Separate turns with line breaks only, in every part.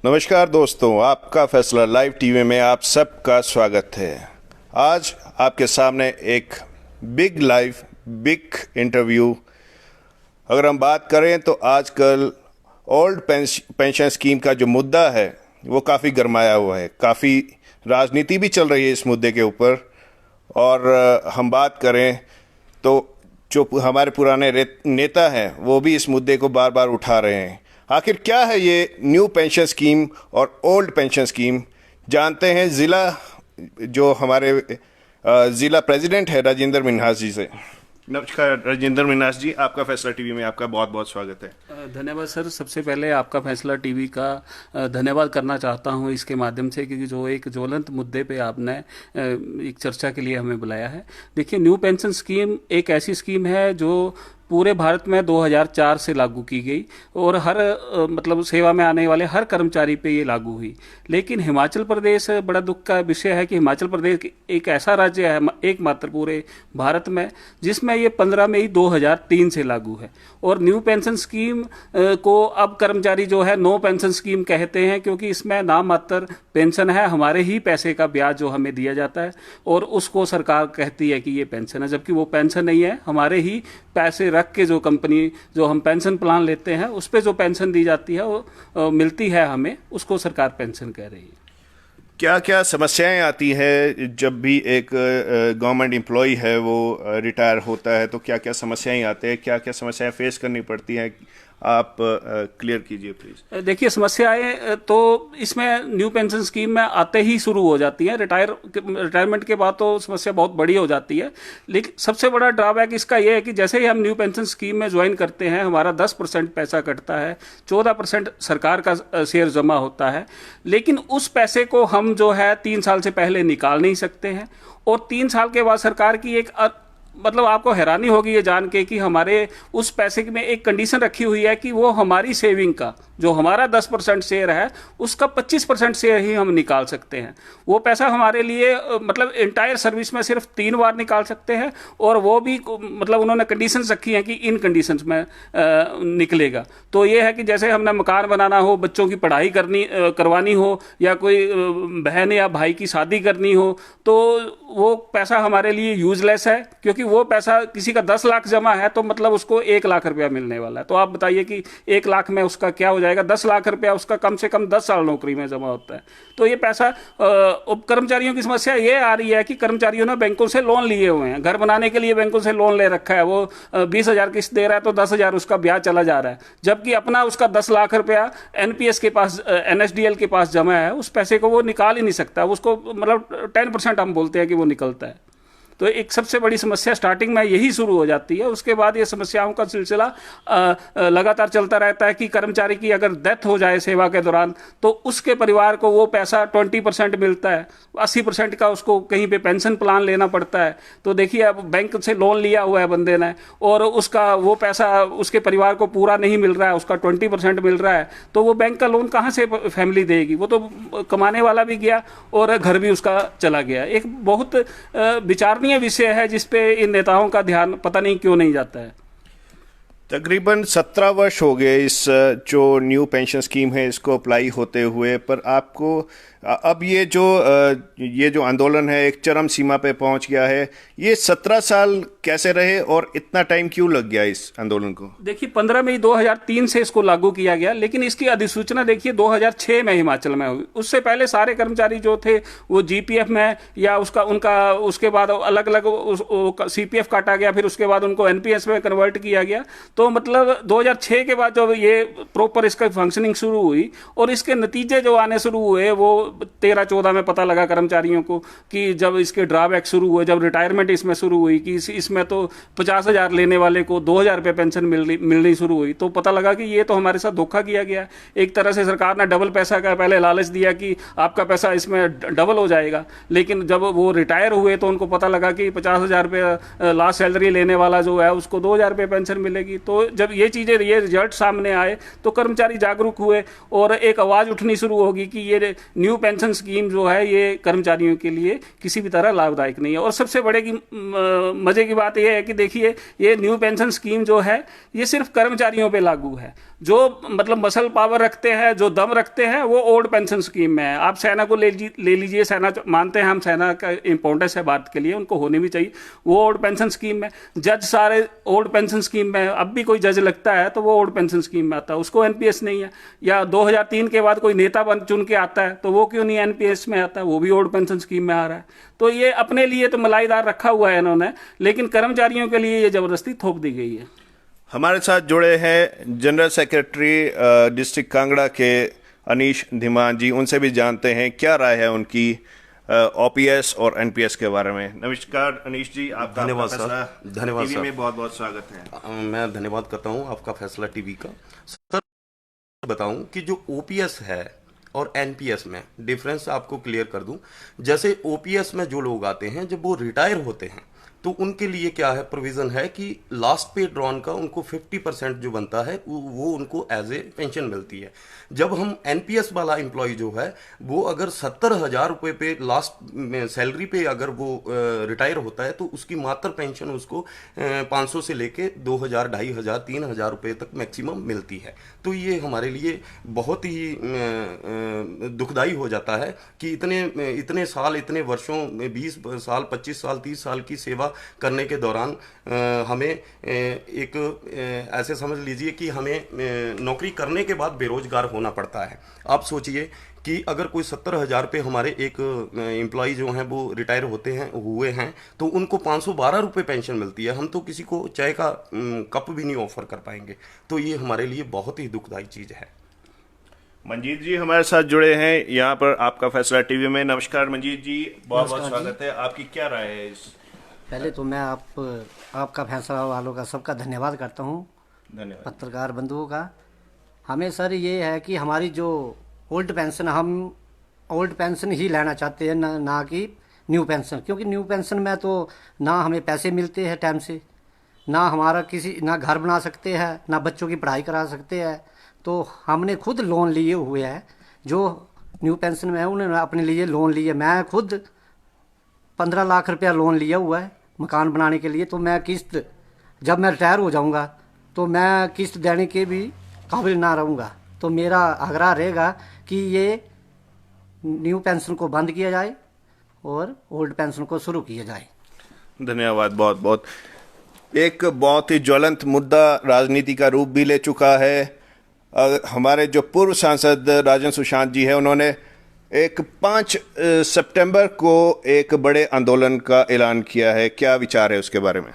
नमस्कार दोस्तों, आपका फैसला लाइव टीवी में आप सबका स्वागत है। आज आपके सामने एक बिग इंटरव्यू। अगर हम बात करें तो आजकल ओल्ड पेंशन स्कीम का जो मुद्दा है वो काफ़ी गरमाया हुआ है, काफ़ी राजनीति भी चल रही है इस मुद्दे के ऊपर। और हम बात करें तो जो हमारे पुराने नेता हैं वो भी इस मुद्दे को बार बार उठा रहे हैं। आखिर क्या है ये न्यू पेंशन स्कीम और ओल्ड पेंशन स्कीम, जानते हैं जो हमारे ज़िला प्रेसिडेंट है राजेंद्र मिन्हास जी से। नमस्कार राजेंद्र मिन्हास जी, आपका फैसला टीवी में आपका बहुत बहुत स्वागत है।
धन्यवाद सर। सबसे पहले आपका फैसला टीवी का धन्यवाद करना चाहता हूं इसके माध्यम से, क्योंकि जो एक ज्वलंत मुद्दे पे आपने एक चर्चा के लिए हमें बुलाया है। देखिए, न्यू पेंशन स्कीम एक ऐसी स्कीम है जो पूरे भारत में 2004 से लागू की गई और हर मतलब सेवा में आने वाले हर कर्मचारी पे ये लागू हुई। लेकिन हिमाचल प्रदेश, बड़ा दुख का विषय है कि हिमाचल प्रदेश एक ऐसा राज्य है एकमात्र पूरे भारत में जिसमें ये 15 मई 2003 से लागू है। और न्यू पेंशन स्कीम को अब कर्मचारी जो है नो पेंशन स्कीम कहते हैं, क्योंकि इसमें नाम मात्र पेंशन है, हमारे ही पैसे का ब्याज जो हमें दिया जाता है और उसको सरकार कहती है कि ये पेंशन है, जबकि वो पेंशन नहीं है। हमारे ही पैसे रख के जो कंपनी जो हम पेंशन प्लान लेते हैं उस पे जो पेंशन दी जाती है वो मिलती है हमें, उसको सरकार पेंशन कह रही है।
क्या क्या समस्याएं आती है जब भी एक गवर्नमेंट एम्प्लॉय है वो रिटायर होता है, तो क्या क्या समस्याएं आते हैं, क्या क्या समस्याएं फेस करनी पड़ती हैं, आप क्लियर कीजिए प्लीज।
देखिए, समस्याएं तो इसमें न्यू पेंशन स्कीम में आते ही शुरू हो जाती हैं। रिटायरमेंट के बाद तो समस्या बहुत बड़ी हो जाती है। लेकिन सबसे बड़ा ड्रॉबैक इसका यह है कि जैसे ही हम न्यू पेंशन स्कीम में ज्वाइन करते हैं, हमारा 10% पैसा कटता है, 14% सरकार का शेयर जमा होता है। लेकिन उस पैसे को हम जो है 3 साल से पहले निकाल नहीं सकते हैं। और 3 साल के बाद सरकार की एक मतलब आपको हैरानी होगी ये जान के कि हमारे उस पैसे में एक कंडीशन रखी हुई है कि वो हमारी सेविंग का जो हमारा 10% शेयर है उसका 25% शेयर ही हम निकाल सकते हैं। वो पैसा हमारे लिए मतलब इंटायर सर्विस में सिर्फ 3 बार निकाल सकते हैं, और वो भी मतलब उन्होंने कंडीशंस रखी हैं कि इन कंडीशंस में निकलेगा। तो ये है कि जैसे हमने मकान बनाना हो, बच्चों की पढ़ाई करवानी हो, या कोई बहन या भाई की शादी करनी हो, तो वो पैसा हमारे लिए यूजलेस है, क्योंकि वो पैसा किसी का 10 लाख जमा है तो मतलब उसको 1 लाख रुपया मिलने वाला है। तो आप बताइए कि 1 लाख में उसका क्या हो जाएगा, 10 लाख रुपया उसका कम से कम 10 साल नौकरी में जमा होता है। तो ये पैसा कर्मचारियों की समस्या ये आ रही है कि कर्मचारियों ने बैंकों से लोन लिए हुए हैं, घर बनाने के लिए बैंकों से लोन ले रखा है, वो 20,000 किस्त दे रहा है तो 10,000 उसका ब्याज चला जा रहा है, जबकि अपना उसका 10 लाख रुपया एनपीएस के पास, एनएसडीएल के पास जमा है। उस पैसे को वो निकाल ही नहीं सकता, उसको मतलब 10% हम बोलते हैं कि वो निकलता है। तो एक सबसे बड़ी समस्या स्टार्टिंग में यही शुरू हो जाती है। उसके बाद ये समस्याओं का सिलसिला लगातार चलता रहता है कि कर्मचारी की अगर डेथ हो जाए सेवा के दौरान तो उसके परिवार को वो पैसा 20% मिलता है, 80% का उसको कहीं पे पेंशन प्लान लेना पड़ता है। तो देखिए, अब बैंक से लोन लिया हुआ है बंदे ने और उसका वो पैसा उसके परिवार को पूरा नहीं मिल रहा है, उसका 20% मिल रहा है, तो वो बैंक का लोन कहाँ से फैमिली देगी? वो तो कमाने वाला भी गया और घर भी उसका चला गया। एक बहुत विचारणीय विषय है जिस पे इन नेताओं का ध्यान पता नहीं क्यों नहीं जाता है।
तकरीबन 17 वर्ष हो गए इस जो न्यू पेंशन स्कीम है इसको अप्लाई होते हुए, पर आपको अब ये जो आंदोलन है एक चरम सीमा पे पहुंच गया है। ये 17 साल कैसे रहे और इतना टाइम क्यों लग गया इस आंदोलन को?
देखिए, 15 मई 2003 से इसको लागू किया गया, लेकिन इसकी अधिसूचना देखिए 2006 में हिमाचल में हुई। उससे पहले सारे कर्मचारी जो थे वो जीपीएफ में या उसके बाद अलग अलग सीपीएफ काटा गया, फिर उसके बाद उनको एनपीएस में कन्वर्ट किया गया। तो मतलब 2006 के बाद जब ये प्रॉपर इसका फंक्शनिंग शुरू हुई और इसके नतीजे जो आने शुरू हुए वो 13-14 में पता लगा कर्मचारियों को कि जब इसके ड्रॉबैक शुरू हुए, जब रिटायरमेंट इसमें शुरू हुई कि इसमें तो 50,000 लेने वाले को 2,000 रुपये पेंशन मिलनी शुरू हुई, तो पता लगा कि ये तो हमारे साथ धोखा किया गया। एक तरह से सरकार ने डबल पैसा का पहले लालच दिया कि आपका पैसा इसमें डबल हो जाएगा, लेकिन जब वो रिटायर हुए तो उनको पता लगा कि 50,000 रुपये लास्ट सैलरी लेने वाला जो है उसको 2,000 रुपये पेंशन मिलेगी। तो जब ये रिजल्ट सामने आए तो कर्मचारी जागरूक हुए और एक आवाज़ उठनी शुरू होगी कि ये न्यू पेंशन स्कीम जो है ये कर्मचारियों के लिए किसी भी तरह लाभदायक नहीं है। और सबसे बड़े की मजे की बात यह है कि देखिए, ये न्यू पेंशन स्कीम जो है ये सिर्फ कर्मचारियों पे लागू है। जो मतलब मसल पावर रखते हैं, जो दम रखते हैं, वो ओल्ड पेंशन स्कीम में है। आप सेना को ले लीजिए, सेना मानते हैं हम सेना का इंपॉर्टेंस है भारत के लिए, उनको होनी भी चाहिए, वो ओल्ड पेंशन स्कीम में। जज सारे ओल्ड पेंशन स्कीम में, अब भी कोई जज लगता है तो वो ओल्ड पेंशन स्कीम में आता है, उसको एनपीएस नहीं है। या 2003 के बाद कोई नेता बन चुन के आता है तो वो क्यों नहीं एनपीएस में आता है, वो भी ओल्ड पेंशन स्कीम में आ रहा है। तो ये अपने लिए तो मलाईदार रखा हुआ है इन्होंने, लेकिन कर्मचारियों के लिए ये जबरदस्ती थोप दी गई है।
हमारे साथ जुड़े हैं जनरल सेक्रेटरी डिस्ट्रिक्ट कांगड़ा के अनीश धीमान जी। उनसे भी जानते हैं क्या राय है उनकी ओपीएस और एनपीएस के बारे में। नमस्कार अनीश जी, आपका
धन्यवाद सर। धन्यवाद
टीवी
सर।
में बहुत बहुत स्वागत है।
मैं धन्यवाद करता हूं आपका फैसला टीवी का। सर बताऊं कि जो ओपीएस है और एनपीएस में डिफरेंस आपको क्लियर कर दूं। जैसे ओपीएस में जो लोग आते हैं, जब वो रिटायर होते हैं तो उनके लिए क्या है, प्रोविजन है कि लास्ट पे ड्रॉन का उनको 50% जो बनता है वो उनको एज ए पेंशन मिलती है। जब हम एनपीएस वाला एम्प्लॉय जो है वो अगर 70,000 रुपये पे लास्ट सैलरी पे अगर वो रिटायर होता है तो उसकी मात्र पेंशन उसको 500 से लेके 2,000, 2,500, 3,000 रुपये तक मैक्सिमम मिलती है। तो ये हमारे लिए बहुत ही दुखदाई हो जाता है कि इतने साल, इतने वर्षों, 20 साल, 25 साल, 30 साल की सेवा करने के दौरान हमें एक ऐसे समझ लीजिए कि हमें नौकरी करने के बाद बेरोजगार होना पड़ता है। आप सोचिए कि अगर कोई 70,000 पे हमारे एक एम्प्लॉय जो हैं वो रिटायर हुए हैं तो उनको 512 रुपये पेंशन मिलती है। हम तो किसी को चाय का कप भी नहीं ऑफर कर पाएंगे। तो ये हमारे लिए बहुत ही दुखदाई चीज़ है।
मंजीत जी हमारे साथ जुड़े हैं यहाँ पर आपका फैसला टीवी में। नमस्कार मंजीत जी, बहुत बहुत स्वागत है। आपकी क्या राय है इस?
पहले तो मैं आपका फैसला वालों का सबका धन्यवाद करता हूँ,
धन्यवाद।
पत्रकार बंधुओं का। हमें सर ये है कि हमारी जो ओल्ड पेंशन, हम ओल्ड पेंशन ही लेना चाहते हैं, ना कि न्यू पेंशन। क्योंकि न्यू पेंशन में तो ना हमें पैसे मिलते हैं टाइम से, ना हमारा ना घर बना सकते हैं, ना बच्चों की पढ़ाई करा सकते हैं। तो हमने खुद लोन लिए हुए हैं। जो न्यू पेंशन में है उन्होंने अपने लिए लोन लिए। मैं खुद 15 लाख रुपया लोन लिया हुआ है मकान बनाने के लिए। तो मैं किस्त, जब मैं रिटायर हो जाऊंगा तो मैं किस्त देने के भी काबिल ना रहूँगा। तो मेरा आग्रह रहेगा कि ये न्यू पेंशन को बंद किया जाए और ओल्ड पेंशन को शुरू किया जाए।
धन्यवाद बहुत बहुत। एक बहुत ही ज्वलंत मुद्दा राजनीति का रूप भी ले चुका है। हमारे जो पूर्व सांसद राजन सुशांत जी हैं, उन्होंने एक 5 सितंबर को एक बड़े आंदोलन का ऐलान किया है। क्या विचार है उसके बारे में?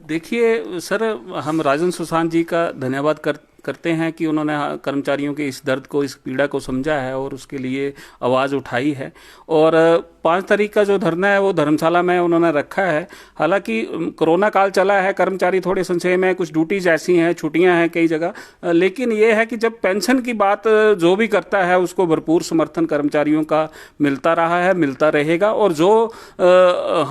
देखिए सर, हम राजन सुशांत जी का धन्यवाद करते हैं कि उन्होंने कर्मचारियों के इस दर्द को, इस पीड़ा को समझा है और उसके लिए आवाज़ उठाई है। और 5 तारीख का जो धरना है वो धर्मशाला में उन्होंने रखा है। हालांकि कोरोना काल चला है, कर्मचारी थोड़े संशय में, कुछ ड्यूटीज ऐसी हैं, छुट्टियां हैं कई जगह, लेकिन ये है कि जब पेंशन की बात जो भी करता है उसको भरपूर समर्थन कर्मचारियों का मिलता रहा है, मिलता रहेगा। और जो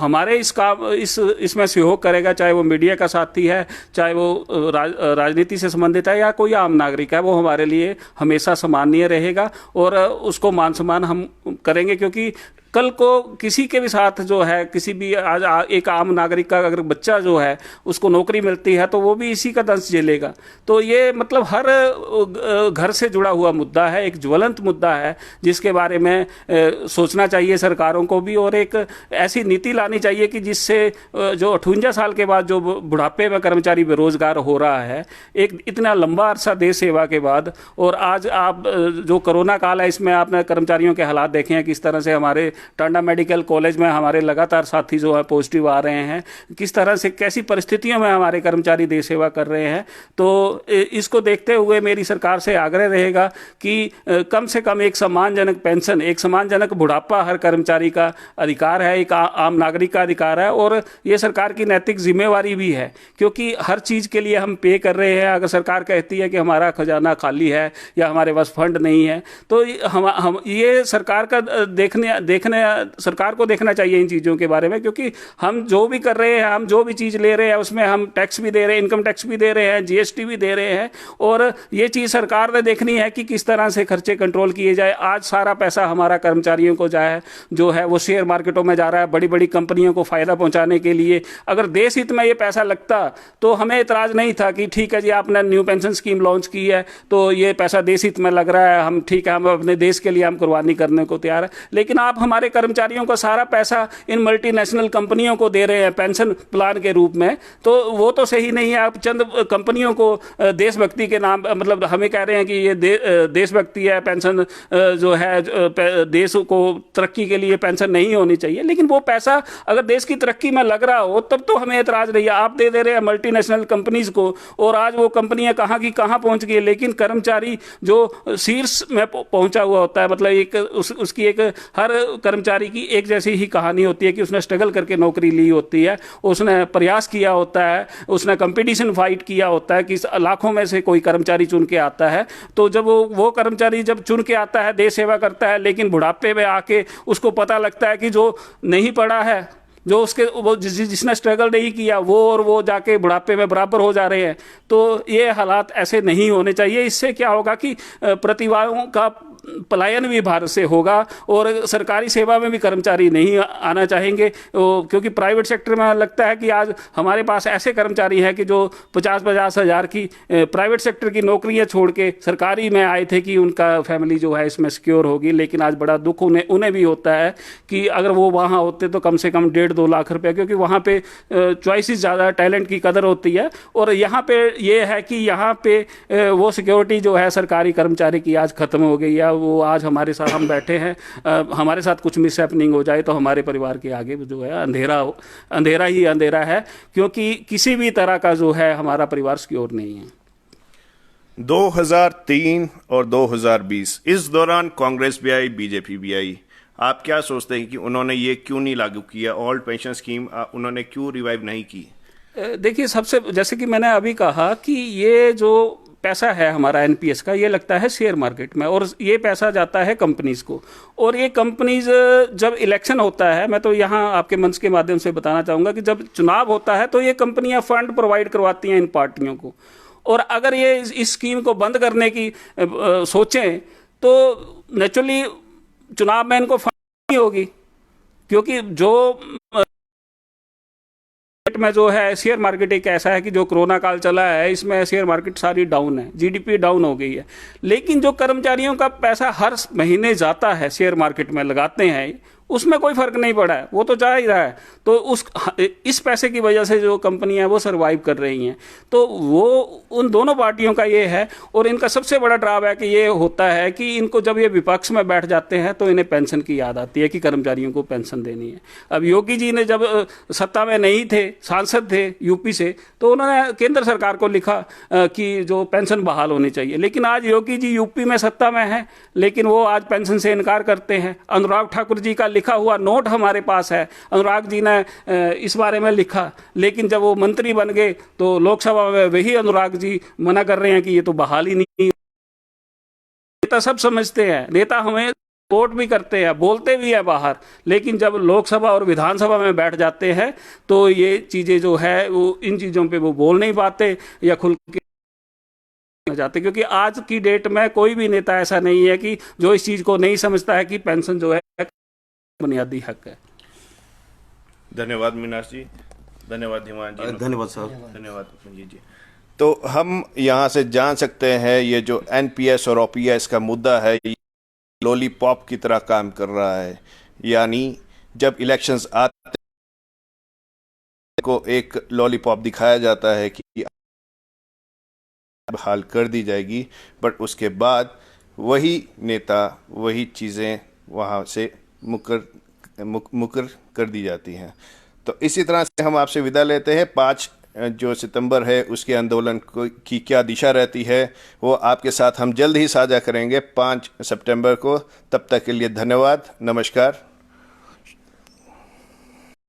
हमारे इसमें सहयोग करेगा, चाहे वो मीडिया का साथी है, चाहे वो राजनीति से संबंधित है या कोई आम नागरिक है, वो हमारे लिए हमेशा सम्माननीय रहेगा और उसको मान सम्मान हम करेंगे। क्योंकि कल को किसी के भी साथ जो है, किसी भी आज एक आम नागरिक का अगर बच्चा जो है उसको नौकरी मिलती है तो वो भी इसी का दंश झेलेगा। तो ये मतलब हर घर से जुड़ा हुआ मुद्दा है, एक ज्वलंत मुद्दा है जिसके बारे में सोचना चाहिए सरकारों को भी। और एक ऐसी नीति लानी चाहिए कि जिससे जो 58 साल के बाद जो बुढ़ापे में कर्मचारी बेरोजगार हो रहा है, एक इतना लंबा अरसा देश सेवा के बाद, और आज आप जो कोरोना काल है इसमें आपने कर्मचारियों के हालात देखे हैं, किस तरह से हमारे टांडा मेडिकल कॉलेज में हमारे लगातार साथी जो है पॉजिटिव आ रहे हैं, किस तरह से कैसी परिस्थितियों में हमारे कर्मचारी देश सेवा कर रहे हैं। तो इसको देखते हुए मेरी सरकार से आग्रह रहेगा कि कम से कम एक सम्मानजनक पेंशन, एक सम्मानजनक बुढ़ापा हर कर्मचारी का अधिकार है, एक आम नागरिक का अधिकार है। और ये सरकार की नैतिक जिम्मेवारी भी है, क्योंकि हर चीज़ के लिए हम पे कर रहे हैं। अगर सरकार कहती है कि हमारा खजाना खाली है या हमारे पास फंड नहीं है, तो हम ये सरकार का देखने सरकार को देखना चाहिए इन चीज़ों के बारे में, क्योंकि हम जो भी कर रहे हैं, हम जो भी चीज़ ले रहे हैं उसमें हम टैक्स भी दे रहे हैं, इनकम टैक्स भी दे रहे हैं, जीएसटी भी दे रहे हैं, और ये चीज़ सरकार ने देखनी है कि किस तरह से खर्चे कंट्रोल किए जाए। आज सारा पैसा हमारा कर्मचारियों को जो है वो शेयर मार्केटों में जा रहा है, बड़ी बड़ी कंपनियों को फ़ायदा पहुंचाने के लिए। अगर देश हित में ये पैसा लगता तो हमें इतराज़ नहीं था कि ठीक है जी, आपने न्यू पेंशन स्कीम लॉन्च की है तो ये पैसा देश हित में लग रहा है, हम ठीक है, हम अपने देश के लिए हम कुर्बानी करने को तैयार है। लेकिन आप हमारे कर्मचारियों का सारा पैसा इन मल्टीनेशनल कंपनियों को दे रहे हैं पेंशन प्लान के रूप में, तो वो तो सही नहीं है। आप चंद कंपनियों को देशभक्ति के नाम, मतलब हमें कह रहे हैं कि ये देशभक्ति है, पेंशन जो है देश को तरक्की के लिए पेंशन नहीं होनी चाहिए, लेकिन वो पैसा अगर देश की तरक्की में लग रहा हो तब तो हमें एतराज नहीं है। आप दे रहे हैं मल्टीनेशनल कंपनीज को, और आज वो कंपनियां कहाँ की कहाँ पहुंच गई, लेकिन कर्मचारी जो शीर्ष में पहुंचा हुआ होता है, मतलब उसकी एक हर कर्मचारी की एक जैसी ही कहानी होती है कि उसने स्ट्रगल करके नौकरी ली होती है, उसने प्रयास किया होता है, उसने कंपटीशन फाइट किया होता है कि लाखों में से कोई कर्मचारी चुन के आता है। तो जब वो कर्मचारी जब चुन के आता है, देश सेवा करता है, लेकिन बुढ़ापे में आके उसको पता लगता है कि जो नहीं पढ़ा है, जो उसके वो जिसने स्ट्रगल नहीं किया, वो जाके बुढ़ापे में बराबर हो जा रहे हैं। तो ये हालात ऐसे नहीं होने चाहिए। इससे क्या होगा कि प्रतिभाओं का पलायन भी भारत से होगा, और सरकारी सेवा में भी कर्मचारी नहीं आना चाहेंगे, क्योंकि प्राइवेट सेक्टर में लगता है कि आज हमारे पास ऐसे कर्मचारी हैं कि जो 50-50 हज़ार की प्राइवेट सेक्टर की नौकरियां छोड़ के सरकारी में आए थे कि उनका फैमिली जो है इसमें सिक्योर होगी। लेकिन आज बड़ा दुख उन्हें भी होता है कि अगर वो वहाँ होते तो कम से कम 1.5-2 लाख रुपये, क्योंकि वहाँ पे चॉइसेस ज़्यादा, टैलेंट की कदर होती है। और यहाँ पे ये है कि यहाँ पे वो सिक्योरिटी जो है सरकारी कर्मचारी की आज ख़त्म हो गई है। वो आज हमारे साथ हम बैठे हैं, हमारे साथ कुछ मिस हैपनिंग हो जाए तो हमारे परिवार के आगे जो है अंधेरा ही अंधेरा है, क्योंकि किसी भी तरह का जो है हमारा परिवार सिक्योर नहीं है।
2003 और 2020 इस दौरान कांग्रेस भी आई, बीजेपी भी आई। आप क्या सोचते हैं कि उन्होंने ये क्यों नहीं लागू किया, ओल्ड पेंशन स्कीम उन्होंने क्यों रिवाइव नहीं की?
देखिए, सबसे जैसे कि मैंने अभी कहा कि ये जो पैसा है हमारा एनपीएस का, ये लगता है शेयर मार्केट में, और ये पैसा जाता है कंपनीज को। और ये कंपनीज जब इलेक्शन होता है, मैं तो यहाँ आपके मंच के माध्यम से बताना चाहूँगा कि जब चुनाव होता है तो ये कंपनियाँ फंड प्रोवाइड करवाती हैं इन पार्टियों को। और अगर ये इस स्कीम को बंद करने की सोचें तो नेचुरली चुनाव में इनको फंड नहीं होगी, क्योंकि जो में जो है शेयर मार्केट एक ऐसा है कि जो कोरोना काल चला है इसमें शेयर मार्केट सारी डाउन है, जीडीपी डाउन हो गई है। लेकिन जो कर्मचारियों का पैसा हर महीने जाता है शेयर मार्केट में लगाते हैं, उसमें कोई फर्क नहीं पड़ा है, वो तो जा ही रहा है। तो इस पैसे की वजह से जो कंपनियां वो सरवाइव कर रही हैं। तो वो उन दोनों पार्टियों का ये है। और इनका सबसे बड़ा ड्रॉबैक ये होता है कि इनको जब ये विपक्ष में बैठ जाते हैं तो इन्हें पेंशन की याद आती है कि कर्मचारियों को पेंशन देनी है। अब योगी जी ने जब सत्ता में नहीं थे, सांसद थे यूपी से, तो उन्होंने केंद्र सरकार को लिखा कि जो पेंशन बहाल होनी चाहिए। लेकिन आज योगी जी यूपी में सत्ता में है, लेकिन वो आज पेंशन से इनकार करते हैं। अनुराग ठाकुर जी का लिखा हुआ नोट हमारे पास है, अनुराग जी ने इस बारे में लिखा, लेकिन जब वो मंत्री बन गए तो लोकसभा में वही अनुराग जी मना कर रहे हैं कि ये तो बहाल ही नहीं। नेता सब समझते हैं, नेता हमें सपोर्ट भी करते हैं, बोलते भी है बाहर, लेकिन जब लोकसभा और विधानसभा में बैठ जाते हैं तो ये चीज़ें जो है वो इन चीज़ों पे वो बोल नहीं पाते या खुल के जाते। क्योंकि आज की डेट में कोई भी नेता ऐसा नहीं है कि जो इस चीज़ को नहीं समझता है कि पेंशन जो है बुनियादी हक है।
धन्यवाद मीनाश जी, धन्यवाद धीमान जी,
धन्यवाद सर,
धन्यवाद जी। तो हम यहाँ से जान सकते हैं ये जो एनपीएस और ओपीएस का मुद्दा है लॉलीपॉप की तरह काम कर रहा है। यानी जब इलेक्शंस आते को एक लॉलीपॉप दिखाया जाता है कि बहाल कर दी जाएगी, बट उसके बाद वही नेता वही चीज़ें वहाँ से मुकर कर दी जाती हैं। तो इसी तरह से हम आपसे विदा लेते हैं। 5 जो सितंबर है उसके आंदोलन की क्या दिशा रहती है वो आपके साथ हम जल्द ही साझा करेंगे 5 सितंबर को। तब तक के लिए धन्यवाद, नमस्कार।